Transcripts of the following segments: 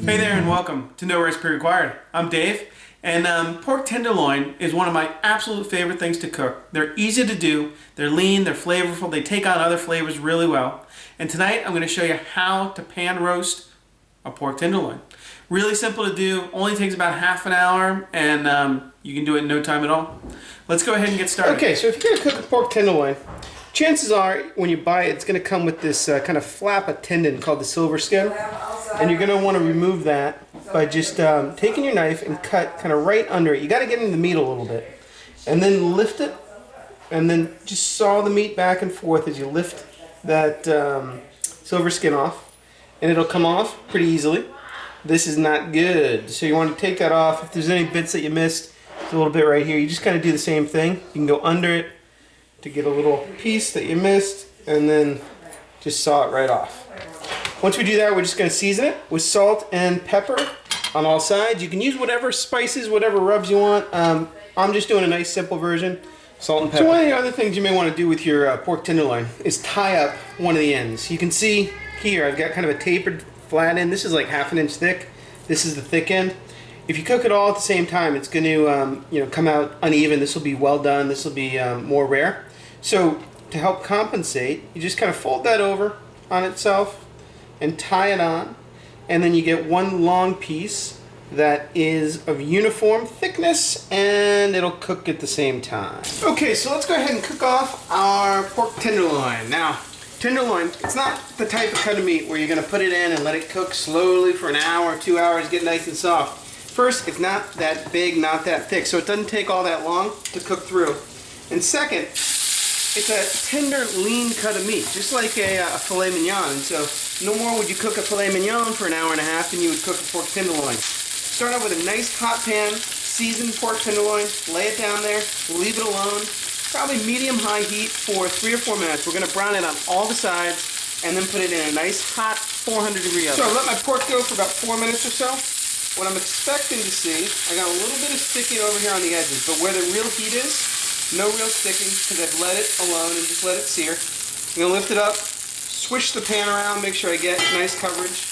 Hey there and welcome to No Recipe Required. I'm Dave, and pork tenderloin is one of my absolute favorite things to cook. They're easy to do, they're lean, they're flavorful, they take on other flavors really well. And tonight I'm going to show you how to pan roast a pork tenderloin. Really simple to do, only takes about half an hour, and you can do it in no time at all. Let's go ahead and get started. Okay, so if you're going to cook a pork tenderloin, chances are when you buy it, it's going to come with this kind of flap of tendon called the silver skin. And you're going to want to remove that by just taking your knife and cut kind of right under it. You got to get in the meat a little bit. And then lift it, and then just saw the meat back and forth as you lift that silver skin off. And it'll come off pretty easily. This is not good. So you want to take that off. If there's any bits that you missed, there's a little bit right here. You just kind of do the same thing. You can go under it to get a little piece that you missed, and then just saw it right off. Once we do that, we're just going to season it with salt and pepper on all sides. You can use whatever spices, whatever rubs you want. I'm just doing a nice simple version, salt and pepper. So one of the other things you may want to do with your pork tenderloin is tie up one of the ends. You can see here I've got kind of a tapered flat end. This is like ½ inch thick. This is the thick end. If you cook it all at the same time, it's going to come out uneven. This will be well done. This will be more rare. So to help compensate, you just kind of fold that over on itself and tie it on, and then you get one long piece that is of uniform thickness, and it'll cook at the same time. Okay, so let's go ahead and cook off our pork tenderloin. Now, tenderloin, it's not the type of cut of meat where you're going to put it in and let it cook slowly for an hour, 2 hours, get nice and soft. First, it's not that big, not that thick, so it doesn't take all that long to cook through. And second, it's a tender, lean cut of meat, just like a filet mignon. And so no more would you cook a filet mignon for an hour and a half than you would cook a pork tenderloin. Start out with a nice hot pan, seasoned pork tenderloin, lay it down there, leave it alone, probably medium-high heat for 3 or 4 minutes. We're going to brown it on all the sides and then put it in a nice hot 400-degree oven. So I let my pork go for about 4 minutes or so. What I'm expecting to see, I got a little bit of sticking over here on the edges, but where the real heat is, no real sticking, because I've let it alone and just let it sear. I'm going to lift it up, swish the pan around, make sure I get nice coverage,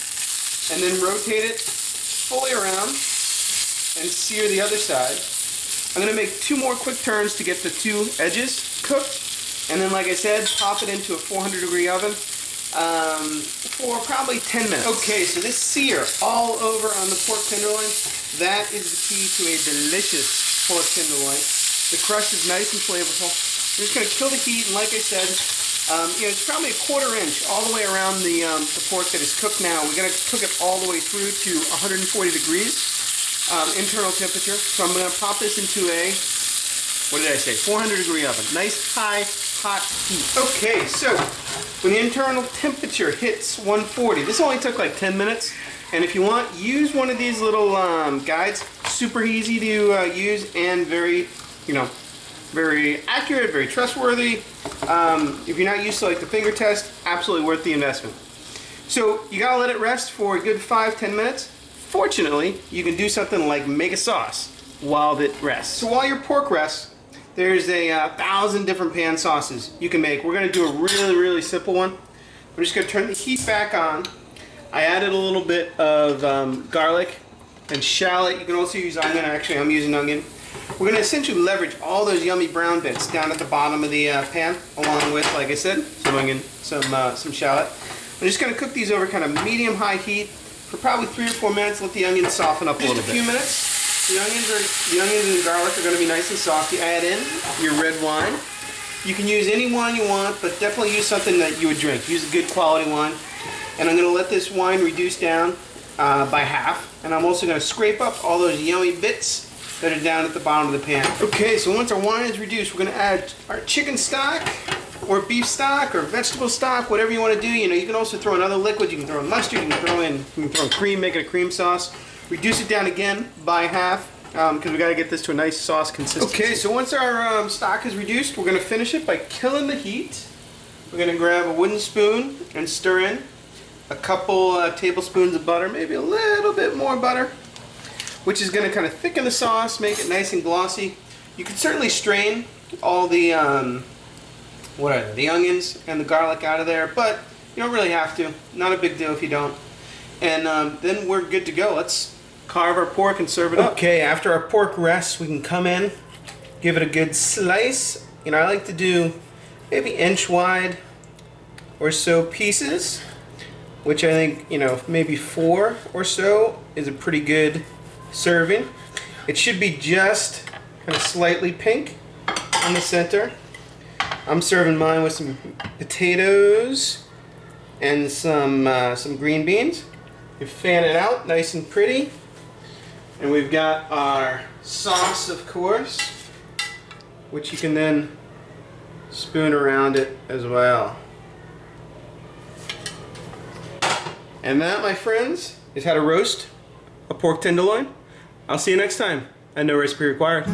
and then rotate it fully around and sear the other side. I'm going to make 2 more quick turns to get the 2 edges cooked, and then, like I said, pop it into a 400-degree oven for probably 10 minutes. Okay, so this sear all over on the pork tenderloin, that is the key to a delicious pork tenderloin. The crust is nice and flavorful. We're just going to kill the heat, and like I said, it's probably a 1/4 inch all the way around the pork that is cooked now. We're going to cook it all the way through to 140 degrees internal temperature. So I'm going to pop this into a, 400-degree oven. Nice high, hot heat. Okay, so when the internal temperature hits 140, this only took like 10 minutes. And if you want, use one of these little guides. Super easy to use and very accurate, very trustworthy. If you're not used to like the finger test, absolutely worth the investment. So you gotta let it rest for a good 5-10 minutes. Fortunately, you can do something like make a sauce while it rests. So while your pork rests, there's a 1,000 different pan sauces you can make. We're gonna do a really simple one. I'm just gonna turn the heat back on. I added a little bit of garlic and shallot. You can also use onion. Actually, I'm using onion. We're going to essentially leverage all those yummy brown bits down at the bottom of the pan, along with, like I said, some onion, some shallot. I'm just going to cook these over kind of medium-high heat for probably 3 or 4 minutes. Let the onions soften up a little bit. Just a few minutes. The onions and the garlic are going to be nice and soft. You add in your red wine. You can use any wine you want, but definitely use something that you would drink. Use a good quality wine. And I'm going to let this wine reduce down by half. And I'm also going to scrape up all those yummy bits that are down at the bottom of the pan. Okay, so once our wine is reduced, we're going to add our chicken stock, or beef stock, or vegetable stock, whatever you want to do. You can also throw in other liquids. You can throw in mustard, you can throw in cream, make it a cream sauce. Reduce it down again by half, because we got to get this to a nice sauce consistency. Okay, so once our stock is reduced, we're going to finish it by killing the heat. We're going to grab a wooden spoon and stir in a couple tablespoons of butter, maybe a little bit more butter, which is going to kind of thicken the sauce, make it nice and glossy. You can certainly strain all the onions and the garlic out of there, but you don't really have to. Not a big deal if you don't. and then we're good to go. Let's carve our pork and serve it up. Okay, after our pork rests, we can come in, give it a good slice. You know, I like to do maybe inch wide or so pieces, which I think, you know, maybe 4 or so is a pretty good serving. It should be just kind of slightly pink in the center. I'm serving mine with some potatoes and some green beans. You fan it out nice and pretty. And we've got our sauce, of course, which you can then spoon around it as well. And that, my friends, is how to roast a pork tenderloin. I'll see you next time at No Recipe Required.